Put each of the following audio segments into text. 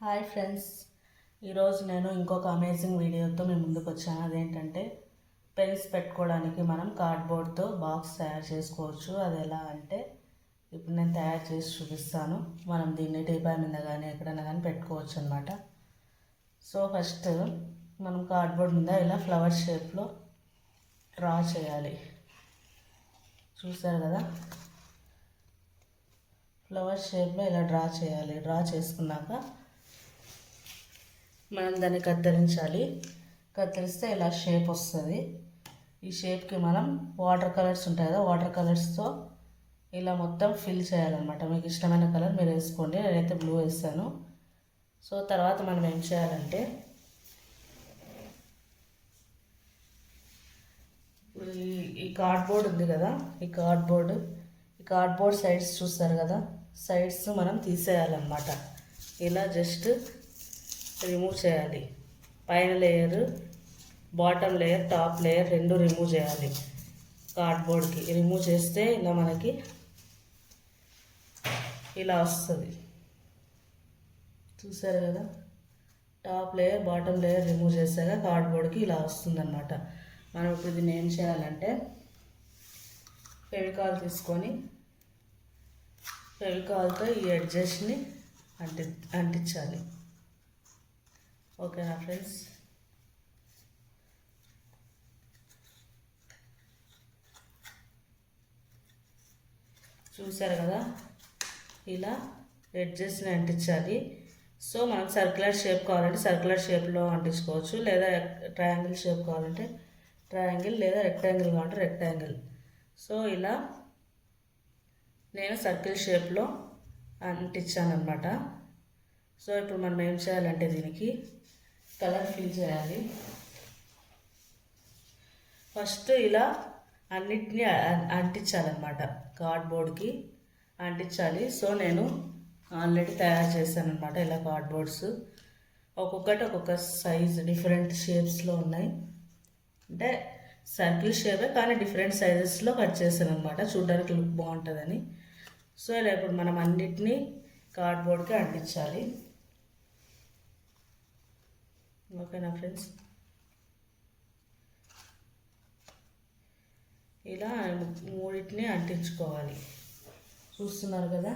Hi friends, ఈరోజు నేను ఇంకొక అమేజింగ్ వీడియోతో మీ ముందుకు వచ్చాను. అదేంటంటే పెన్స్ పెట్టుకోవడానికి మనం కార్డ్బోర్డ్తో బాక్స్ తయారు చేసుకోవచ్చు. అది ఎలా అంటే ఇప్పుడు నేను తయారు చేసి చూపిస్తాను. మనం దీన్ని టీపాయ్ మీద కానీ ఎక్కడైనా కానీ పెట్టుకోవచ్చు అనమాట. సో ఫస్ట్ మనం కార్డ్బోర్డ్ మీద ఇలా ఫ్లవర్ షేప్లో డ్రా చేయాలి. చూసారు కదా, ఫ్లవర్ షేప్లో ఇలా డ్రా చేయాలి. డ్రా చేసుకున్నాక మనం దాన్ని కత్తిరించాలి. కత్తిరిస్తే ఇలా షేప్ వస్తుంది. ఈ షేప్కి మనం వాటర్ కలర్స్ ఉంటాయి కదా, వాటర్ కలర్స్తో ఇలా మొత్తం ఫిల్ చేయాలన్నమాట. మీకు ఇష్టమైన కలర్ మీరు వేసుకోండి. నేనైతే బ్లూ వేస్తాను. సో తర్వాత మనం ఏం చేయాలంటే ఈ కార్డ్బోర్డ్ ఉంది కదా, ఈ కార్డ్బోర్డ్ సైడ్స్ చూస్తారు కదా, సైడ్స్ మనం తీసేయాలన్నమాట. ఇలా జస్ట్ రిమూవ్ చేయాలి. పైన layer, bottom layer, top layer రెండు రిమూవ్ చేయాలి. కార్డ్బోర్డ్కి రిమూవ్ చేస్తే ఇలా మనకి ఇలా వస్తుంది. చూసారు కదా, top layer bottom layer remove చేసాక కార్డ్బోర్డ్కి ఇలా వస్తుందన్నమాట. మనం ఇప్పుడు దీన్ని ఏం చేయాలంటే ఫెవికాల్ తీసుకొని ఫెవికాల్తో ఈ ఎడ్జెస్ని అంటించాలి. ఓకేనా ఫ్రెండ్స్? చూసారు కదా, ఇలా ఎడ్జెస్ని అంటించాలి. సో మనం సర్క్యులర్ షేప్ కావాలంటే సర్క్యులర్ షేప్లో అంటించుకోవచ్చు, లేదా ట్రయాంగిల్ షేప్ కావాలంటే ట్రయాంగిల్, లేదా రెక్టాంగిల్ కావాలంటే రెక్టాంగిల్. సో ఇలా నేను సర్కిల్ షేప్లో అంటించాను అనమాట. సో ఇప్పుడు మనం ఏం చేయాలంటే దీనికి కలర్ ఫిల్ చేయాలి. ఫస్ట్ ఇలా అన్నిటినీ అంటించాలన్నమాట, కార్డ్బోర్డ్కి అంటించాలి. సో నేను ఆల్రెడీ తయారు చేశాను అనమాట ఇలా కార్డ్బోర్డ్స్. ఒక్కొక్కటి ఒక్కొక్క సైజ్ డిఫరెంట్ షేప్స్లో ఉన్నాయి. అంటే సర్కిల్ షేపే కానీ డిఫరెంట్ సైజెస్లో కట్ చేశాను అనమాట, చూడడానికి లుక్ బాగుంటుందని. సో ఇలా ఇప్పుడు మనం అన్నిటినీ కార్డ్బోర్డ్కి అంటించాలి. ఓకేనా ఫ్రెండ్స్? ఇలా మూడింటిని అంటించుకోవాలి. చూస్తున్నారు కదా,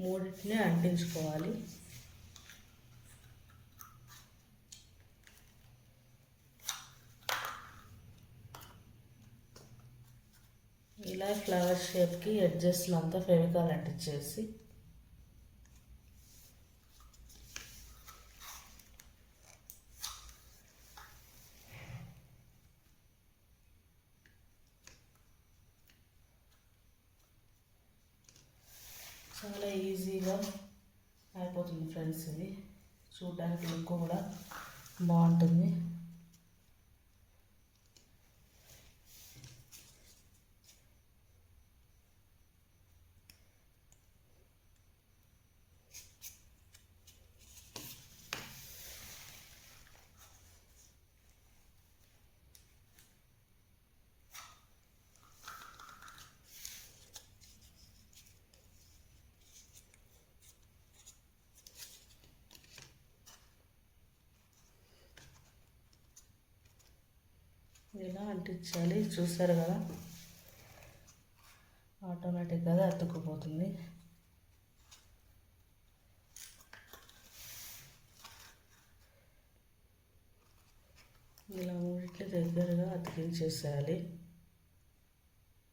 మూడింటిని అంటించుకోవాలి. ఇలా ఫ్లవర్ షేప్కి ఎడ్జెస్లో అంతా ఫెవికాల్ అంటించేసి చాలా ఈజీగా అయిపోతుంది ఫ్రెండ్స్. ఇది చూడడానికి లుక్ కూడా బాగుంటుంది. ఇలా అంటించాలి. చూసారు కదా, ఆటోమేటిక్గా అతుక్కుపోతుంది. ఇలా మూడిట్లు దగ్గరగా అతికించేసేయాలి.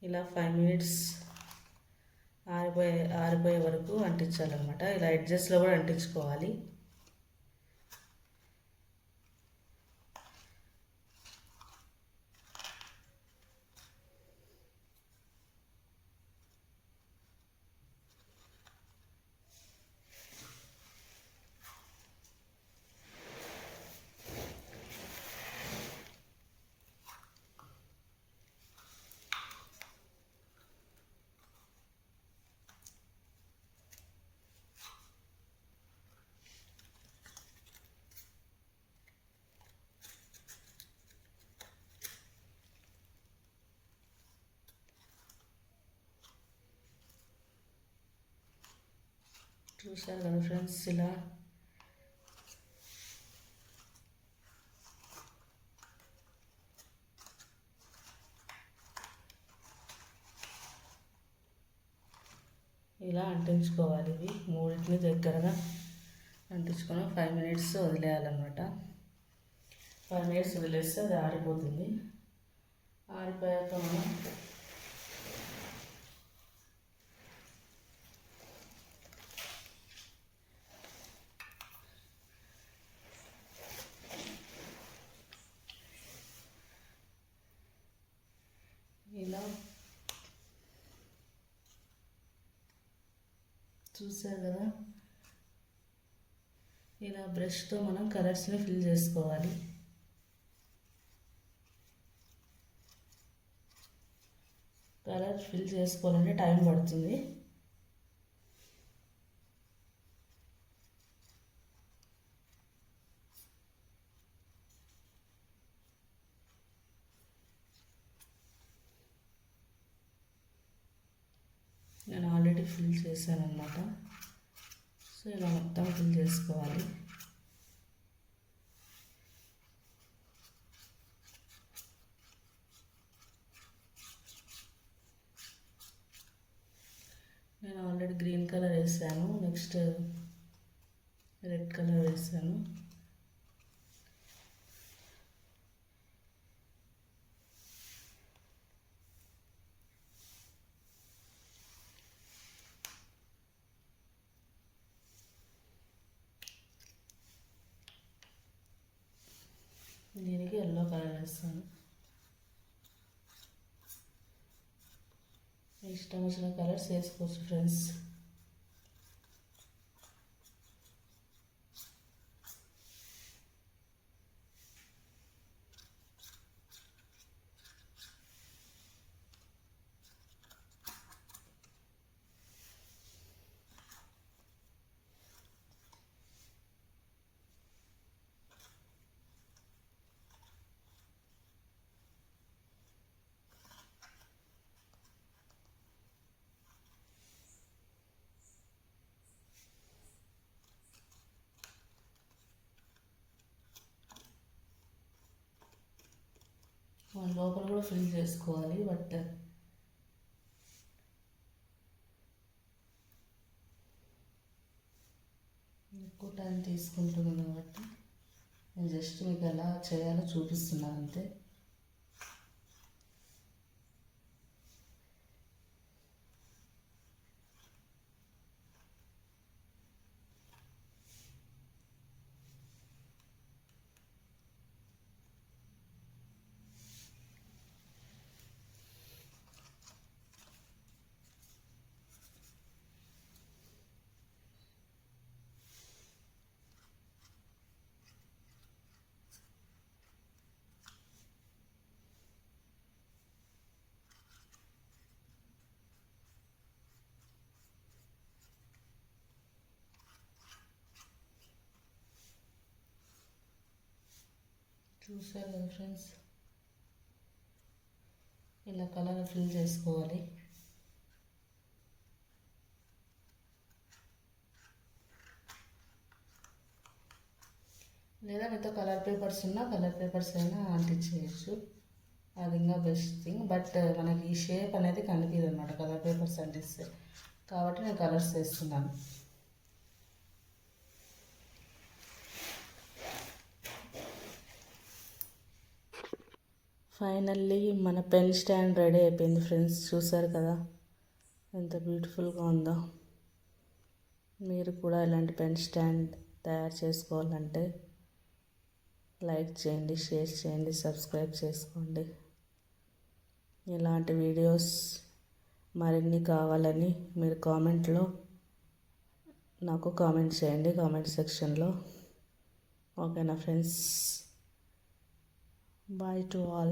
ఇలా 5 minutes ఆరిపోయే వరకు అంటించాలన్నమాట. ఇలా ఎడ్జెస్లో కూడా అంటించుకోవాలి. చూసారు కదా ఫ్రెండ్స్, ఇలా ఇలా అంటించుకోవాలి. ఇవి మూడింటిని దగ్గరగా అంటించుకొని 5 మినిట్స్ వదిలేయాలన్నమాట. 5 మినిట్స్ వదిలేస్తే అది ఆరిపోతుంది. ఆరిపోయాక మనం ఇలా చూసారు కదా, ఇలా బ్రష్తో మనం కలర్స్ని ఫిల్ చేసుకోవాలి. కలర్ ఫిల్ చేసుకోవాలంటే టైం పడుతుంది. నేను ఆల్రెడీ ఫిల్ చేశాను అన్నమాట. సో ఇలా మొత్తం ఫిల్ చేసుకోవాలి. నేను ఆల్రెడీ గ్రీన్ కలర్ వేసాను, నెక్స్ట్ రెడ్ కలర్ వేసాను. దీనికి ఎల్లో కలర్ వేస్తాను. ఇష్టం వచ్చిన కలర్స్ వేసుకోవచ్చు ఫ్రెండ్స్. మన లోపల కూడా ఫిల్ చేసుకోవాలి, బట్ ఎక్కువ టైం తీసుకుంటుంది కాబట్టి నేను జస్ట్ మీకు ఎలా చేయాలో చూపిస్తున్నాను అంతే. చూసారు కదా ఫ్రెండ్స్, ఇలా కలర్ ఫిల్ చేసుకోవాలి. లేదా మీతో కలర్ పేపర్స్ ఉన్నా కలర్ పేపర్స్ అయినా అంటించేయచ్చు, అది ఇంకా బెస్ట్ థింగ్. బట్ మనకి ఈ షేప్ అనేది కనిపించదు అనమాట కలర్ పేపర్స్ అంటిస్తే, కాబట్టి నేను కలర్స్ వేస్తున్నాను. ఫైనల్లీ మన పెన్ స్టాండ్ రెడీ అయిపోయింది ఫ్రెండ్స్. చూసారు కదా ఎంత బ్యూటిఫుల్గా ఉందో. మీరు కూడా ఇలాంటి పెన్ స్టాండ్ తయారు చేసుకోవాలంటే లైక్ చేయండి, షేర్ చేయండి, సబ్స్క్రైబ్ చేసుకోండి. ఇలాంటి వీడియోస్ మరిన్ని కావాలని మీరు కామెంట్లో నాకు కామెంట్ చేయండి, కామెంట్ సెక్షన్లో. ఓకేనా ఫ్రెండ్స్, bye to all.